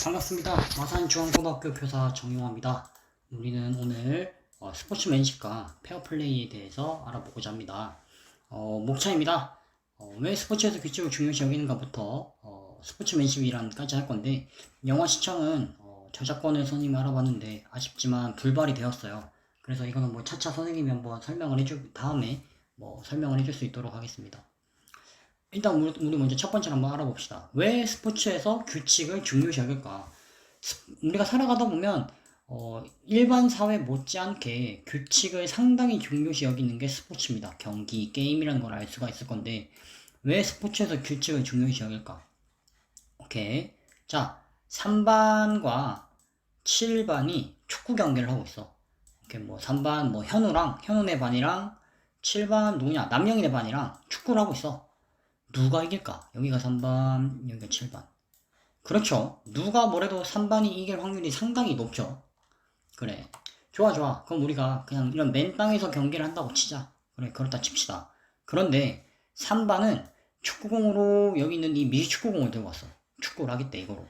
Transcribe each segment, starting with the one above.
반갑습니다. 마산중앙고등학교 교사 정용화입니다. 우리는 오늘 스포츠맨십과 페어플레이에 대해서 알아보고자 합니다. 목차입니다. 왜 스포츠에서 규칙을 중요시 여기는가부터 스포츠맨십이란까지 할 건데, 영화 시청은 저작권을 선생님이 알아봤는데 아쉽지만 불발이 되었어요. 그래서 이거는 뭐 차차 선생님이 한번 다음에 설명을 해줄 수 있도록 하겠습니다. 일단 우리 먼저 첫 번째로 한번 알아봅시다. 왜 스포츠에서 규칙을 중요시 여길까? 우리가 살아가다 보면 일반 사회 못지않게 규칙을 상당히 중요시 여기는 게 스포츠입니다. 경기, 게임이라는 걸 알 수가 있을 건데 왜 스포츠에서 규칙을 중요시 여길까? 오케이. 자, 3반과 7반이 축구 경기를 하고 있어. 이렇게 뭐 3반 현우네 반이랑 7반 누구냐? 남영이네 반이랑 축구를 하고 있어. 누가 이길까? 여기가 3반, 여기가 7반. 그렇죠. 누가 뭐래도 3반이 이길 확률이 상당히 높죠. 그래. 좋아. 그럼 우리가 그냥 이런 맨 땅에서 경기를 한다고 치자. 그래, 그렇다 칩시다. 그런데 3반은 축구공으로 여기 있는 이 미식축구공을 들고 왔어. 축구를 하겠대, 이거로.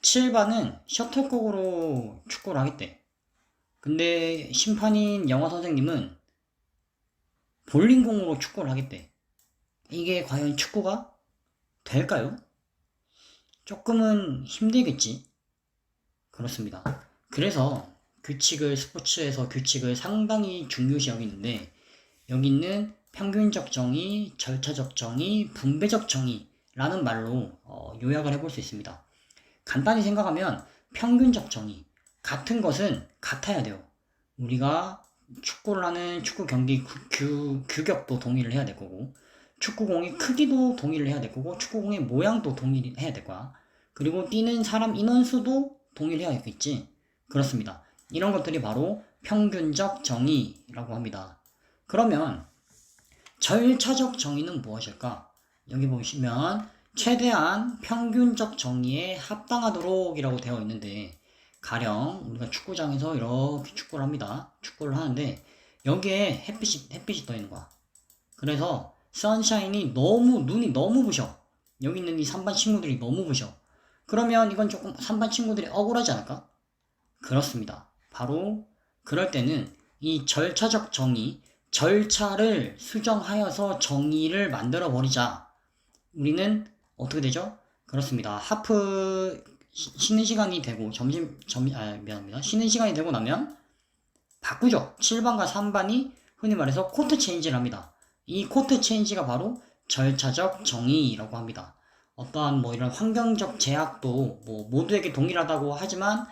7반은 셔틀콕으로 축구를 하겠대. 근데 심판인 영화 선생님은 볼링공으로 축구를 하겠대. 이게 과연 축구가 될까요? 조금은 힘들겠지. 그렇습니다. 그래서 스포츠에서 규칙을 상당히 중요시 여기는데, 여기 있는 평균적 정의, 절차적 정의, 분배적 정의라는 말로 요약을 해볼 수 있습니다. 간단히 생각하면 평균적 정의, 같은 것은 같아야 돼요. 우리가 축구를 하는 축구 경기 규격도 동의를 해야 될 거고, 축구공의 크기도 동의를 해야 될 거고, 축구공의 모양도 동의를 해야 될 거야. 그리고 뛰는 사람 인원수도 동의를 해야겠지. 그렇습니다. 이런 것들이 바로 평균적 정의라고 합니다. 그러면 절차적 정의는 무엇일까? 여기 보시면 최대한 평균적 정의에 합당하도록 이라고 되어 있는데, 가령 우리가 축구장에서 이렇게 축구를 합니다. 축구를 하는데 여기에 햇빛이 떠 있는 거야. 그래서 선샤인이 눈이 너무 부셔. 여기 있는 이 3반 친구들이 너무 부셔. 그러면 이건 조금 3반 친구들이 억울하지 않을까? 그렇습니다. 바로 그럴 때는 이 절차적 정의, 절차를 수정하여서 정의를 만들어 버리자. 우리는 어떻게 되죠? 그렇습니다. 쉬는 시간이 되고 미안합니다. 쉬는 시간이 되고 나면 바꾸죠. 7반과 3반이 흔히 말해서 코트 체인지를 합니다. 이 코트 체인지가 바로 절차적 정의라고 합니다. 어떠한 이런 환경적 제약도 모두에게 동일하다고 하지만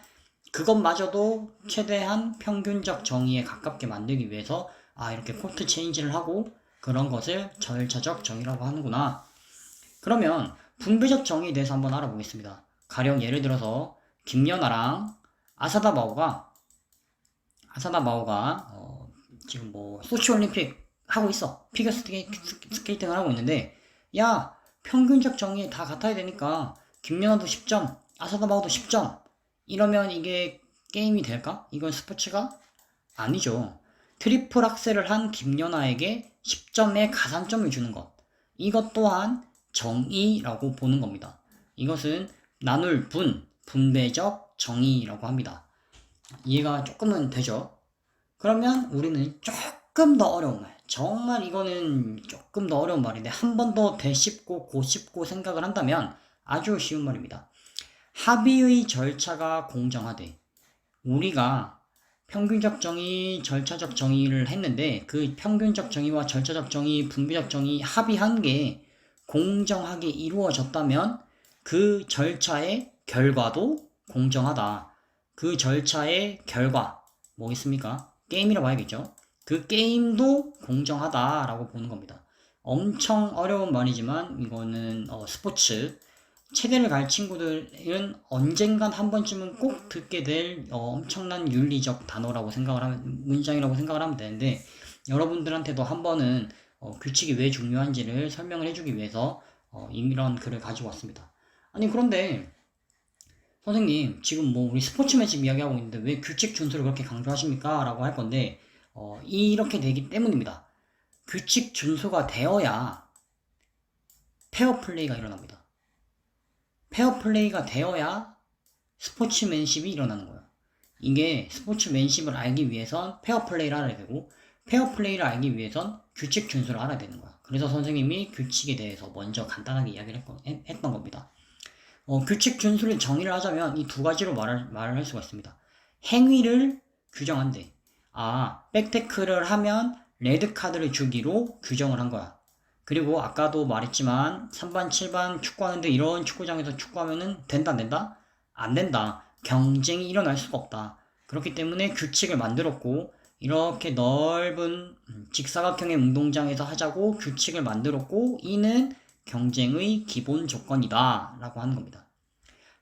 그것마저도 최대한 평균적 정의에 가깝게 만들기 위해서 이렇게 코트 체인지를 하고 그런 것을 절차적 정의라고 하는구나. 그러면 분배적 정의에 대해서 한번 알아보겠습니다. 가령 예를 들어서 김연아랑 아사다 마오가 지금 소치올림픽 하고 있어. 피겨스케이팅을 하고 있는데, 야, 평균적 정의 다 같아야 되니까 김연아도 10점, 아사다 마오도 10점. 이러면 이게 게임이 될까? 이건 스포츠가 아니죠. 트리플 악셀을 한 김연아에게 10점의 가산점을 주는 것. 이것 또한 정의라고 보는 겁니다. 이것은 나눌 분배적 정의라고 합니다. 이해가 조금은 되죠? 그러면 우리는 조금 더 어려운 말, 정말 이거는 조금 더 어려운 말인데 한 번 더 되짚고 고짚고 생각을 한다면 아주 쉬운 말입니다. 합의의 절차가 공정하되, 우리가 평균적 정의, 절차적 정의를 했는데 그 평균적 정의와 절차적 정의, 분배적 정의 합의한 게 공정하게 이루어졌다면 그 절차의 결과도 공정하다. 그 절차의 결과 뭐겠습니까? 게임이라고 봐야겠죠. 그 게임도 공정하다라고 보는 겁니다. 엄청 어려운 말이지만 이거는 스포츠 체대를 갈 친구들은 언젠간 한 번쯤은 꼭 듣게 될 엄청난 윤리적 문장이라고 생각을 하면 되는데, 여러분들한테도 한 번은 규칙이 왜 중요한지를 설명을 해주기 위해서 이런 글을 가지고 왔습니다. 아니, 그런데 선생님, 지금 우리 스포츠맨십 이야기하고 있는데 왜 규칙 준수를 그렇게 강조하십니까? 라고 할 건데, 이렇게 되기 때문입니다. 규칙 준수가 되어야 페어플레이가 일어납니다. 페어플레이가 되어야 스포츠맨십이 일어나는 거예요. 이게 스포츠맨십을 알기 위해선 페어플레이를 알아야 되고 페어플레이를 알기 위해선 규칙 준수를 알아야 되는 거야. 그래서 선생님이 규칙에 대해서 먼저 간단하게 이야기를 했던 겁니다. 규칙 준수를 정의를 하자면 이 두 가지로 말을 할 수가 있습니다. 행위를 규정한대. 백태클을 하면 레드카드를 주기로 규정을 한 거야. 그리고 아까도 말했지만 3반, 7반 축구하는데 이런 축구장에서 축구하면은 된다, 안 된다? 안 된다. 경쟁이 일어날 수가 없다. 그렇기 때문에 규칙을 만들었고 이렇게 넓은 직사각형의 운동장에서 하자고 규칙을 만들었고 이는 경쟁의 기본 조건이다 라고 하는 겁니다.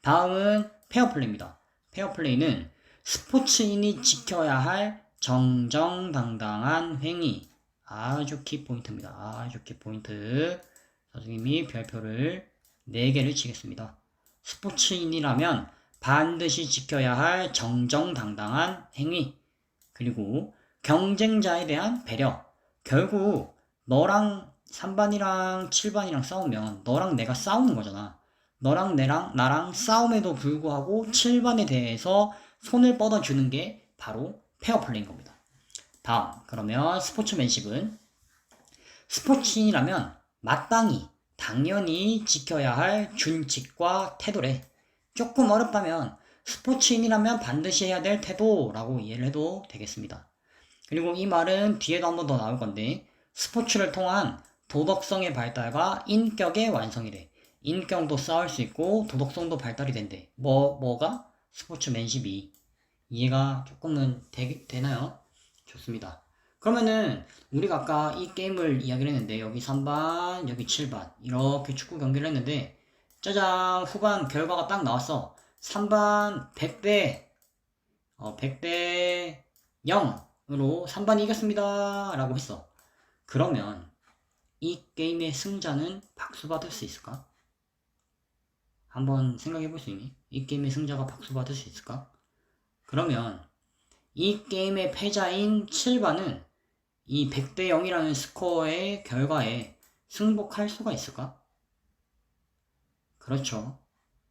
다음은 페어플레이입니다. 페어플레이는 스포츠인이 지켜야 할 정정당당한 행위. 아주 키포인트입니다. 아주 키포인트. 선생님이 별표를 4개를 치겠습니다. 스포츠인이라면 반드시 지켜야 할 정정당당한 행위. 그리고 경쟁자에 대한 배려. 결국 너랑 3반이랑 7반이랑 싸우면 너랑 내가 싸우는 거잖아. 너랑 나랑 싸움에도 불구하고 7반에 대해서 손을 뻗어주는 게 바로 페어플레이인 겁니다. 다음, 그러면 스포츠맨십은 스포츠인이라면 마땅히 당연히 지켜야 할 준칙과 태도래. 조금 어렵다면 스포츠인이라면 반드시 해야 될 태도라고 이해를 해도 되겠습니다. 그리고 이 말은 뒤에도 한 번 더 나올 건데 스포츠를 통한 도덕성의 발달과 인격의 완성이래. 인격도 쌓을 수 있고 도덕성도 발달이 된대. 뭐가? 스포츠맨십이. 이해가 조금은 되나요? 좋습니다. 그러면은 우리가 아까 이 게임을 이야기를 했는데 여기 3반, 여기 7반 이렇게 축구 경기를 했는데 짜잔 후반 결과가 딱 나왔어. 3반 100대 0으로 3반이 이겼습니다 라고 했어. 그러면 이 게임의 승자는 박수 받을 수 있을까? 한번 생각해 볼 수 있니? 이 게임의 승자가 박수 받을 수 있을까? 그러면 이 게임의 패자인 7반은 이 100대 0이라는 스코어의 결과에 승복할 수가 있을까? 그렇죠.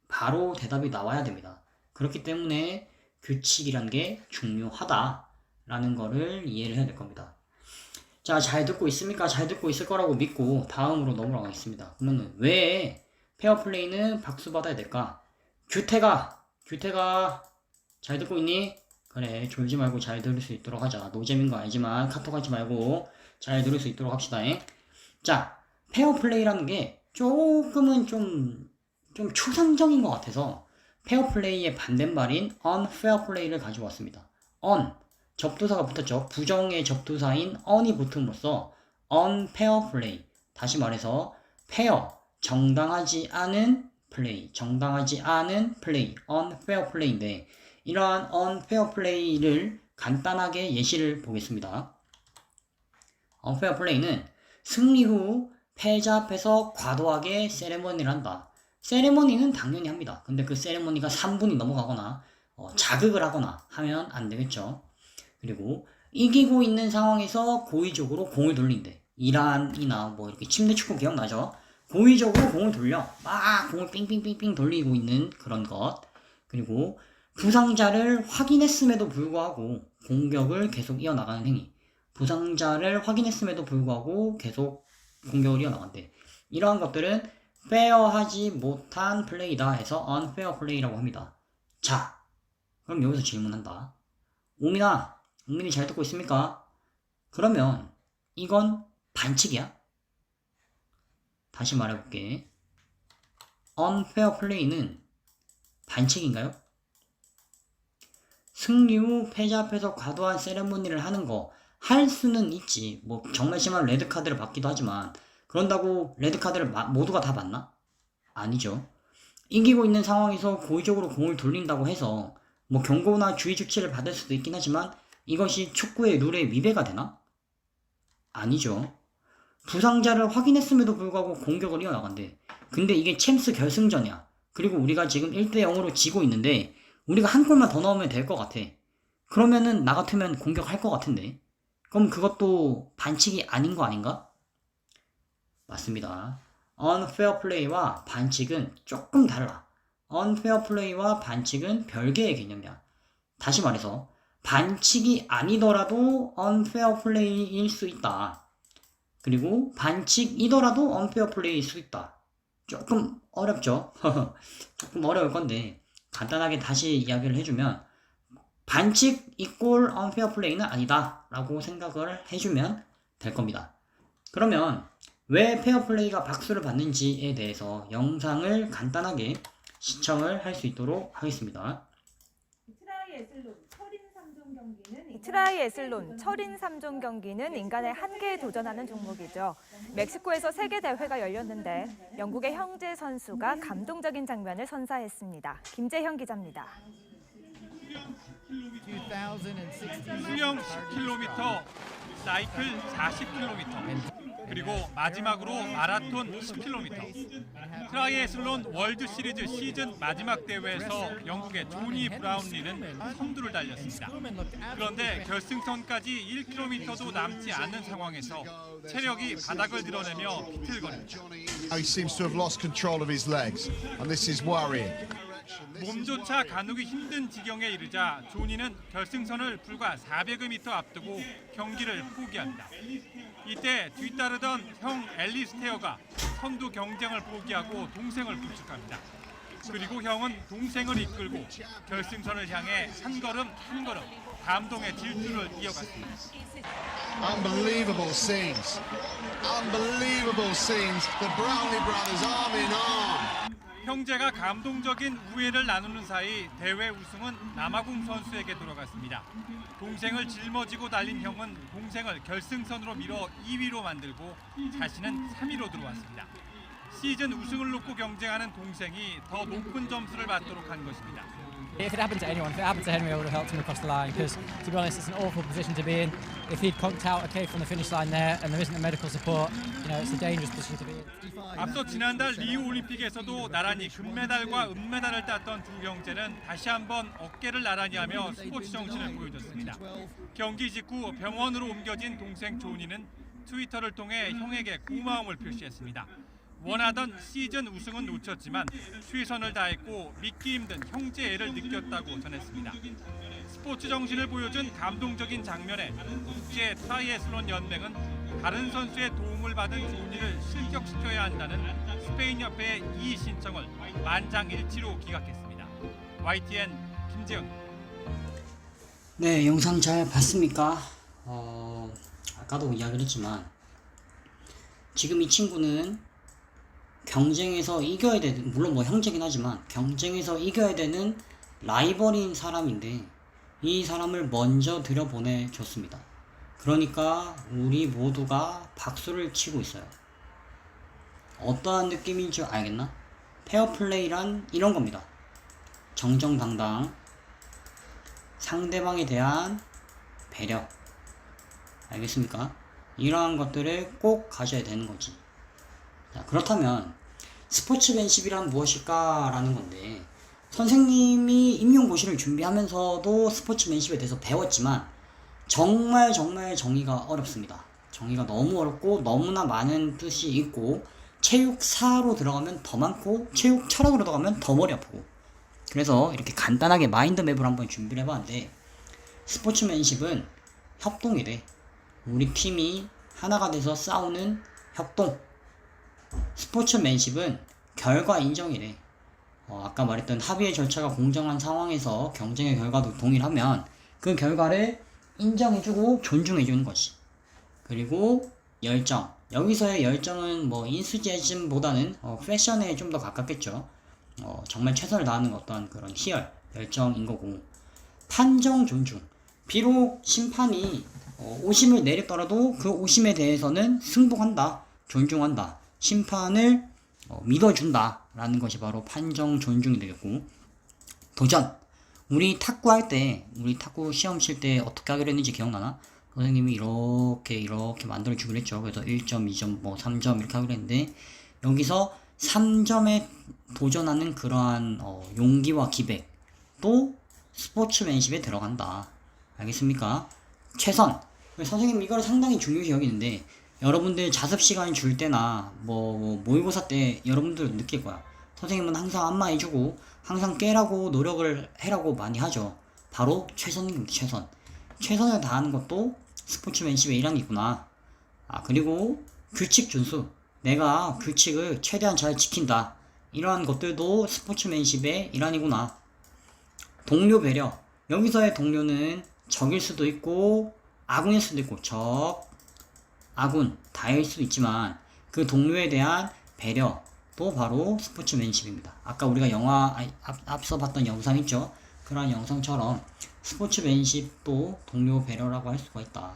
바로 대답이 나와야 됩니다. 그렇기 때문에 규칙이란 게 중요하다라는 거를 이해를 해야 될 겁니다. 자, 잘 듣고 있습니까? 잘 듣고 있을 거라고 믿고 다음으로 넘어가겠습니다. 그러면 왜 페어플레이는 박수 받아야 될까? 규태가 잘 듣고 있니? 그래, 졸지 말고 잘 들을 수 있도록 하자. 노잼인 거 알지만 카톡 하지 말고 잘 들을 수 있도록 합시다. 자, 페어플레이라는 게 조금은 좀 추상적인 것 같아서 페어플레이의 반대말인 unfairplay를 가지고 왔습니다. 접두사가 붙었죠. 부정의 접두사인 on이 붙음으로써 unfairplay. 다시 말해서 fair, 정당하지 않은 플레이, unfair play인데 이러한 unfair play를 간단하게 예시를 보겠습니다. unfair play는 승리 후 패자 앞에서 과도하게 세레머니를 한다. 세레머니는 당연히 합니다. 근데 그 세레머니가 3분이 넘어가거나 자극을 하거나 하면 안 되겠죠. 그리고 이기고 있는 상황에서 고의적으로 공을 돌린대. 이란이나 뭐 이렇게 침대 축구 기억나죠? 고의적으로 공을 돌려. 막 공을 삥삥삥삥 돌리고 있는 그런 것. 그리고 부상자를 확인했음에도 불구하고 공격을 계속 이어나가는 행위. 부상자를 확인했음에도 불구하고 계속 공격을 이어나간대. 이러한 것들은 페어하지 못한 플레이다 해서 unfair play라고 합니다. 자, 그럼 여기서 질문한다. 우민이 잘 듣고 있습니까? 그러면 이건 반칙이야? 다시 말해볼게. unfair play는 반칙인가요? 승리 후 패자 앞에서 과도한 세레모니를 하는 거 할 수는 있지. 뭐 정말 심한 레드카드를 받기도 하지만 그런다고 레드카드를 모두가 다 받나? 아니죠. 이기고 있는 상황에서 고의적으로 공을 돌린다고 해서 뭐 경고나 주의 조치를 받을 수도 있긴 하지만 이것이 축구의 룰에 위배가 되나? 아니죠. 부상자를 확인했음에도 불구하고 공격을 이어나간대. 근데 이게 챔스 결승전이야. 그리고 우리가 지금 1대 0으로 지고 있는데 우리가 한 골만 더 넣으면 될 것 같아. 그러면은 나 같으면 공격할 것 같은데. 그럼 그것도 반칙이 아닌 거 아닌가? 맞습니다. unfair play와 반칙은 조금 달라. 언페어 플레이와 반칙은 별개의 개념이야. 다시 말해서 반칙이 아니더라도 언페어 플레이일 수 있다. 그리고 반칙이더라도 언페어 플레이일 수 있다. 조금 어렵죠? 조금 어려울 건데 간단하게 다시 이야기를 해주면 반칙 이꼴 언페어 플레이는 아니다 라고 생각을 해주면 될 겁니다. 그러면 왜 페어플레이가 박수를 받는지에 대해서 영상을 간단하게 시청을 할 수 있도록 하겠습니다. 트라이애슬론 철인 3종 경기는 인간의 한계에 도전하는 종목이죠. 멕시코에서 세계 대회가 열렸는데 영국의 형제 선수가 감동적인 장면을 선사했습니다. 김재형 기자입니다. 수영 10km, 사이클 40km, 그리고 마지막으로 마라톤 10km. 트라이애슬론 월드 시리즈 시즌 마지막 대회에서 영국의 조니 브라운리는 선두를 달렸습니다. 그런데 결승선까지 1km도 남지 않은 상황에서 체력이 바닥을 드러내며 비틀거립니다. He seems to have lost control of his legs, and this is worrying. 몸조차 가누기 힘든 지경에 이르자 조니는 결승선을 불과 400m 앞두고 경기를 포기합니다. 이때 뒤따르던 형 앨리스테어가 선두 경쟁을 포기하고 동생을 부축합니다. 그리고 형은 동생을 이끌고 결승선을 향해 한 걸음 한 걸음 감동의 질주를 이어갔습니다. Unbelievable scenes. Unbelievable scenes. The Brownlee brothers arm in arm. 형제가 감동적인 우애를 나누는 사이 대회 우승은 남아공 선수에게 돌아갔습니다. 동생을 짊어지고 달린 형은 동생을 결승선으로 밀어 2위로 만들고 자신은 3위로 들어왔습니다. 시즌 우승을 놓고 경쟁하는 동생이 더 높은 점수를 받도록 한 것입니다. If it happened to anyone, if it happened to Henry, I would have helped him across the line because, to be honest, it's an awful position to be in. If he'd conked out a cave from the finish line there and there isn't a medical support, you know, it's a dangerous position to be in. 앞서 지난달 리우 올림픽에서도 나란히 금메달과 은메달을 땄던 두 형제는 다시 한번 어깨를 나란히 하며 스포츠 정신을 보여줬습니다. 경기 직후 병원으로 옮겨진 동생 조니는 트위터를 통해 형에게 고마움을 표시했습니다. 원하던 시즌 우승은 놓쳤지만 최선을 다했고 믿기 힘든 형제애를 느꼈다고 전했습니다. 스포츠 정신을 보여준 감동적인 장면에 국제 트라이애슬론 연맹은 다른 선수의 도움을 받은 조니를 실격시켜야 한다는 스페인 협회의 이의 신청을 만장일치로 기각했습니다. YTN 김재훈. 네, 영상 잘 봤습니까? 아까도 이야기를 했지만 지금 이 친구는 경쟁에서 이겨야 되는, 물론 뭐 형제긴 하지만 경쟁에서 이겨야 되는 라이벌인 사람인데 이 사람을 먼저 들여보내줬습니다. 그러니까 우리 모두가 박수를 치고 있어요. 어떠한 느낌인 줄 알겠나? 페어플레이란 이런 겁니다. 정정당당 상대방에 대한 배려, 알겠습니까? 이러한 것들을 꼭 가져야 되는 거지. 자, 그렇다면 스포츠맨십이란 무엇일까 라는 건데, 선생님이 임용고시를 준비하면서도 스포츠맨십에 대해서 배웠지만 정말 정의가 어렵습니다. 정의가 너무 어렵고 너무나 많은 뜻이 있고 체육사로 들어가면 더 많고 체육 철학으로 들어가면 더 머리 아프고, 그래서 이렇게 간단하게 마인드맵을 한번 준비를 해봤는데, 스포츠맨십은 협동이래. 우리 팀이 하나가 돼서 싸우는 협동. 스포츠맨십은 결과 인정이래. 아까 말했던 합의의 절차가 공정한 상황에서 경쟁의 결과도 동일하면 그 결과를 인정해주고 존중해주는 것이. 그리고 열정. 여기서의 열정은 뭐 인수지즘보다는 패션에 좀 더 가깝겠죠. 정말 최선을 다하는 어떤 그런 희열, 열정인 거고. 판정 존중. 비록 심판이 오심을 내렸더라도 그 오심에 대해서는 승복한다, 존중한다, 심판을 믿어준다 라는 것이 바로 판정 존중이 되겠고. 도전. 우리 탁구할 때, 우리 탁구 시험 칠 때 어떻게 하기로 했는지 기억나나? 선생님이 이렇게 만들어 주기로 했죠. 그래서 1점, 2점, 뭐 3점 이렇게 하기로 했는데, 여기서 3점에 도전하는 그러한 용기와 기백도 스포츠맨십에 들어간다. 알겠습니까? 최선. 선생님 이걸 상당히 중요시 여기는데, 여러분들 자습 시간 줄 때나 뭐 모의고사 때 여러분들 느낄 거야. 선생님은 항상 안마해주고 항상 깨라고 노력을 해라고 많이 하죠. 바로 최선입니다. 최선을 다하는 것도 스포츠맨십의 일환이구나. 그리고 규칙 준수. 내가 규칙을 최대한 잘 지킨다. 이러한 것들도 스포츠맨십의 일환이구나. 동료 배려. 여기서의 동료는 적일 수도 있고 아군일 수도 있고 아군 다일 수도 있지만 그 동료에 대한 배려도 바로 스포츠맨십입니다. 아까 우리가 앞서 봤던 영상 있죠? 그런 영상처럼 스포츠맨십도 동료 배려라고 할 수가 있다.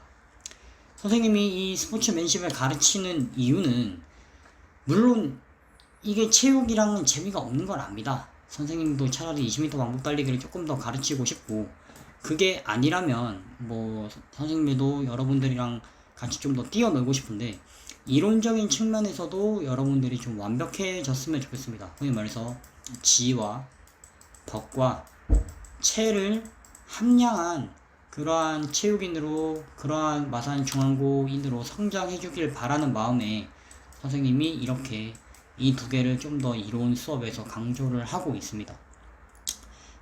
선생님이 이 스포츠맨십을 가르치는 이유는 물론 이게 체육이랑은 재미가 없는 걸 압니다. 선생님도 차라리 20m 왕복 달리기를 조금 더 가르치고 싶고 그게 아니라면 뭐 선생님도 여러분들이랑 같이 좀 더 뛰어놀고 싶은데 이론적인 측면에서도 여러분들이 좀 완벽해졌으면 좋겠습니다. 흔히 말해서 지와 덕과 체를 함량한 그러한 체육인으로 그러한 마산 중앙고인으로 성장해 주길 바라는 마음에 선생님이 이렇게 이 두 개를 좀 더 이론 수업에서 강조를 하고 있습니다.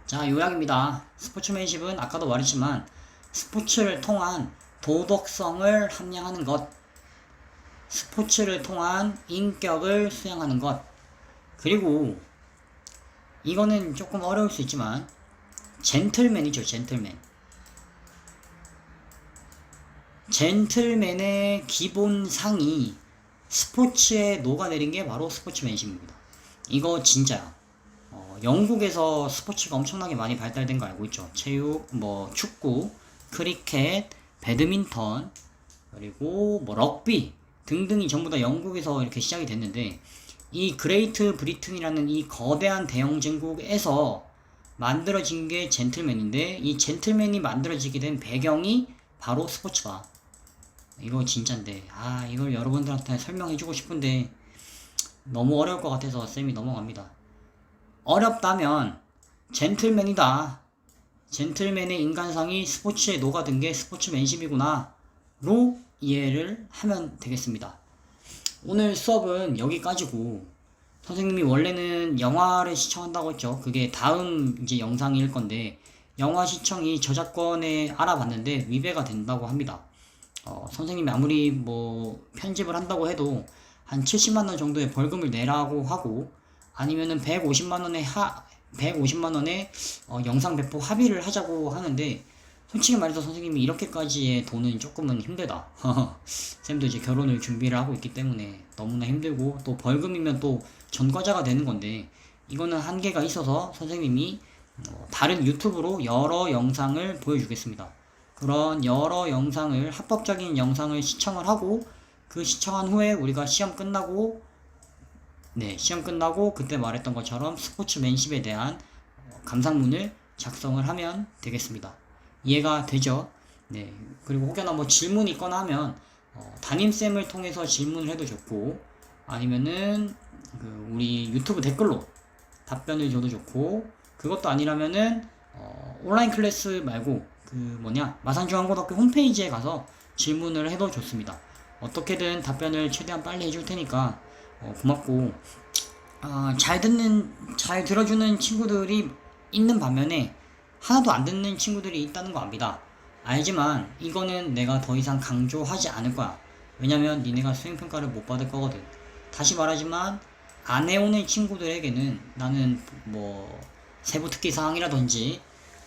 자, 요약입니다. 스포츠맨십은 아까도 말했지만 스포츠를 통한 도덕성을 함양하는 것, 스포츠를 통한 인격을 수양하는 것, 그리고 이거는 조금 어려울 수 있지만 젠틀맨이죠. 젠틀맨의 기본상이 스포츠에 녹아내린 게 바로 스포츠맨십입니다. 이거 진짜야. 영국에서 스포츠가 엄청나게 많이 발달된 거 알고 있죠? 체육, 축구, 크리켓, 배드민턴, 그리고 럭비 등등이 전부 다 영국에서 이렇게 시작이 됐는데 이 그레이트 브리튼이라는 이 거대한 대영제국에서 만들어진 게 젠틀맨인데 이 젠틀맨이 만들어지게 된 배경이 바로 스포츠다. 이거 진짠데 이걸 여러분들한테 설명해주고 싶은데 너무 어려울 것 같아서 쌤이 넘어갑니다. 어렵다면 젠틀맨이다. 젠틀맨의 인간상이 스포츠에 녹아든 게 스포츠맨십이구나 로 이해를 하면 되겠습니다. 오늘 수업은 여기까지고 선생님이 원래는 영화를 시청한다고 했죠. 그게 다음 이제 영상일 건데 영화 시청이 저작권에 알아봤는데 위배가 된다고 합니다. 선생님이 아무리 편집을 한다고 해도 한 70만원 정도의 벌금을 내라고 하고 아니면은 150만원의 영상 배포 합의를 하자고 하는데 솔직히 말해서 선생님이 이렇게까지의 돈은 조금은 힘들다. 쌤도 이제 결혼을 준비를 하고 있기 때문에 너무나 힘들고 또 벌금이면 또 전과자가 되는 건데 이거는 한계가 있어서 선생님이 다른 유튜브로 여러 영상을 보여주겠습니다. 그런 여러 영상을 합법적인 영상을 시청을 하고 그 시청한 후에 우리가 시험 끝나고 그때 말했던 것처럼 스포츠맨십에 대한 감상문을 작성을 하면 되겠습니다. 이해가 되죠? 네. 그리고 혹여나 질문이 있거나 하면 담임쌤을 통해서 질문을 해도 좋고 아니면은 우리 유튜브 댓글로 답변을 줘도 좋고 그것도 아니라면은 온라인 클래스 말고 마산중앙고등학교 홈페이지에 가서 질문을 해도 좋습니다. 어떻게든 답변을 최대한 빨리 해줄 테니까 고맙고 잘 들어주는 친구들이 있는 반면에 하나도 안 듣는 친구들이 있다는 거 압니다. 알지만 이거는 내가 더 이상 강조하지 않을 거야. 왜냐면 니네가 수행평가를 못 받을 거거든. 다시 말하지만 안 해오는 친구들에게는 나는 세부 특기 사항이라든지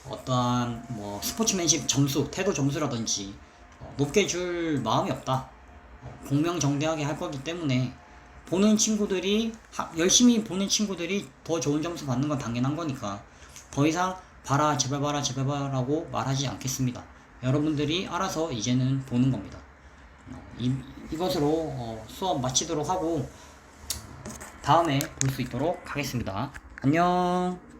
어떠한 스포츠맨십 점수, 태도 점수라든지 높게 줄 마음이 없다. 공명정대하게 할 거기 때문에 열심히 보는 친구들이 더 좋은 점수 받는 건 당연한 거니까 더 이상 봐라 제발 라고 말하지 않겠습니다. 여러분들이 알아서 이제는 보는 겁니다. 이것으로 수업 마치도록 하고 다음에 볼 수 있도록 하겠습니다. 안녕.